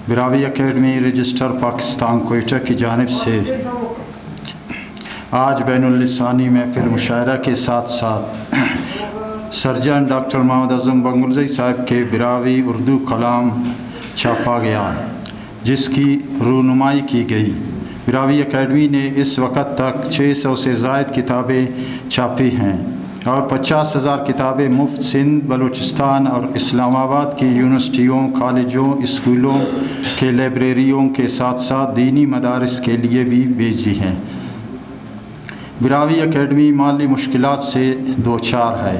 Brahui academy register Pakistan Quetta کی جانب سے آج بین اللسانی محفل مشاعرہ کے ساتھ ساتھ سرجن ڈاکٹر محمد اعظم بنگلزئی صاحب کے براوی اردو کلام چھاپا گیا، جس کی رونمائی کی گئی۔ براوی اکیڈمی نے اس وقت تک 600 سے زائد کتابیں چھاپی ہیں اور 50,000 کتابیں مفت سندھ، بلوچستان اور اسلام آباد کی یونیورسٹیوں، کالجوں، اسکولوں کے لائبریریوں کے ساتھ ساتھ دینی مدارس کے لیے بھی بھیجی ہیں۔ براوی اکیڈمی مالی مشکلات سے دوچار ہے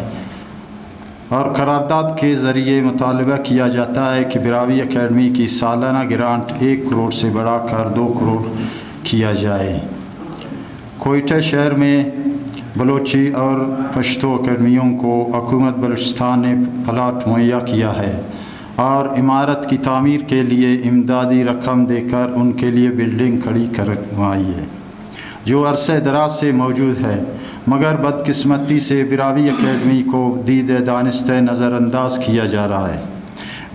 اور قرارداد کے ذریعے مطالبہ کیا جاتا ہے کہ براوی اکیڈمی کی سالانہ گرانٹ 1 کروڑ سے بڑھا کر 2 کروڑ کیا جائے۔ کوئٹہ شہر میں بلوچی اور پشتو اکیڈمیوں کو حکومت بلوچستان نے پلاٹ مہیا کیا ہے اور عمارت کی تعمیر کے لیے امدادی رقم دے کر ان کے لیے بلڈنگ کھڑی کروائی ہے، جو عرصہ دراز سے موجود ہے، مگر بدقسمتی سے براوی اکیڈمی کو دید دانستہ نظر انداز کیا جا رہا ہے۔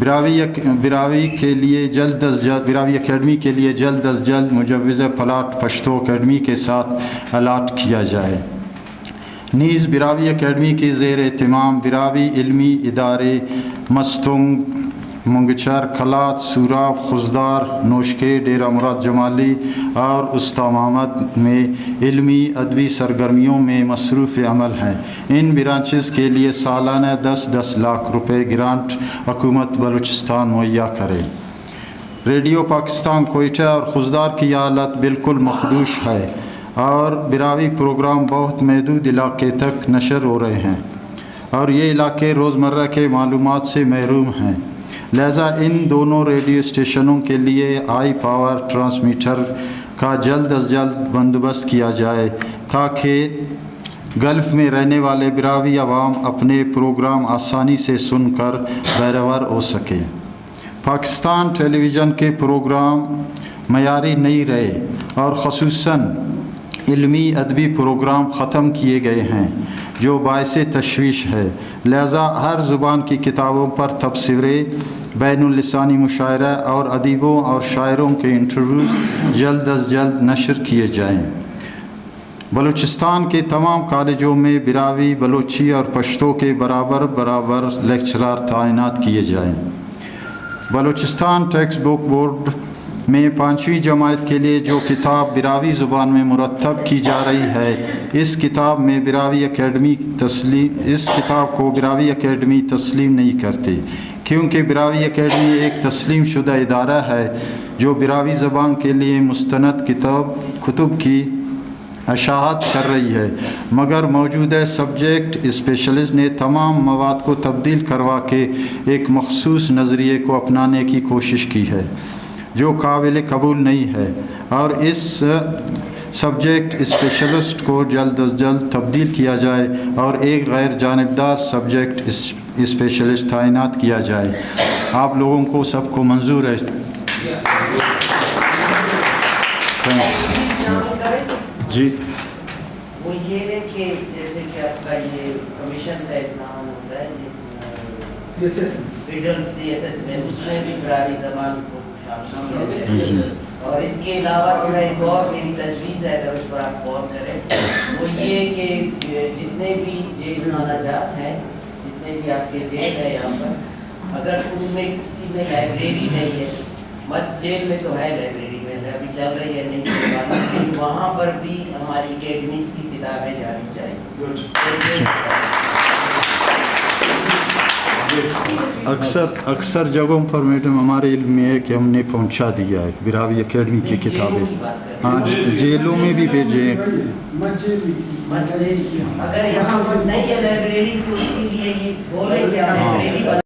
براوی اکیڈمی کے لیے جلد از جلد مجوزہ پلاٹ پشتو اکیڈمی کے ساتھ الاٹ کیا جائے۔ نیز براوی اکیڈمی کے زیر اہتمام براوی علمی ادارے مستنگ، منگچر، کھلات، سوراب، خزدار، نوشکے، ڈیرہ مراد جمالی اور استا محمد میں علمی ادبی سرگرمیوں میں مصروف عمل ہیں۔ ان برانچز کے لیے سالانہ 10 لاکھ روپے گرانٹ حکومت بلوچستان مہیا کرے۔ ریڈیو پاکستان کوئٹہ اور خزدار کی حالت بالکل مخدوش ہے اور براوی پروگرام بہت محدود علاقے تک نشر ہو رہے ہیں اور یہ علاقے روزمرہ کے معلومات سے محروم ہیں، لہذا ان دونوں ریڈیو اسٹیشنوں کے لیے ہائی پاور ٹرانسمیٹر کا جلد از جلد بندوبست کیا جائے تاکہ گلف میں رہنے والے براوی عوام اپنے پروگرام آسانی سے سن کر بہرور ہو سکیں۔ پاکستان ٹیلی ویژن کے پروگرام معیاری نہیں رہے اور خصوصاً علمی ادبی پروگرام ختم کیے گئے ہیں، جو باعث تشویش ہے، لہذا ہر زبان کی کتابوں پر تبصرے، بین اللسانی مشاعرہ اور ادیبوں اور شاعروں کے انٹرویوز جلد از جلد نشر کیے جائیں۔ بلوچستان کے تمام کالجوں میں براوی، بلوچی اور پشتو کے برابر لیکچرار تعینات کیے جائیں۔ بلوچستان ٹیکسٹ بک بورڈ میں 5ویں جماعت کے لیے جو کتاب براوی زبان میں مرتب کی جا رہی ہے، اس کتاب کو براوی اکیڈمی تسلیم نہیں کرتی، کیونکہ براوی اکیڈمی ایک تسلیم شدہ ادارہ ہے جو براوی زبان کے لیے مستند کتب کی اشاعت کر رہی ہے، مگر موجودہ سبجیکٹ اسپیشلسٹ نے تمام مواد کو تبدیل کروا کے ایک مخصوص نظریے کو اپنانے کی کوشش کی ہے، جو قابل قبول نہیں ہے، اور اس سبجیکٹ اسپیشلسٹ کو جلد از جلد تبدیل کیا جائے اور ایک غیر جانبدار سبجیکٹ اسپیشلسٹ تعینات کیا جائے۔ آپ لوگوں کو سب کو منظور ہے؟ جی، وہ یہ ہے کہ جیسے کہ آپ کا یہ کمیشن کا ایک نام ہوتا ہے فیڈرل CSS میں، اس میں بھی براوی زبان کو شامل کیا جائے، اور اس کے علاوہ تھوڑا ایک اور میری تجویز ہے، اگر اس پر آپ غور کریں، وہ یہ کہ جتنے بھی جیل خانہ جات ہیں، جتنے بھی آپ کے جیل ہے یہاں پر، اگر ان میں کسی میں لائبریری نہیں ہے، مچ جیل میں تو ہے لائبریری میں ابھی چل رہی ہے نہیں، وہاں پر بھی ہماری اکیڈمیز کی کتابیں جانی چاہیے۔ اکثر جگہوں پر میڈم ہمارے علم میں ہے کہ ہم نے پہنچا دیا ہے براوی اکیڈمی کی کتابیں، ہاں جیلوں میں بھی بھیجے۔ اگر یہاں پر نہیں ہے لائبریری تو اس کے لیے یہ بولے کہ لائبریری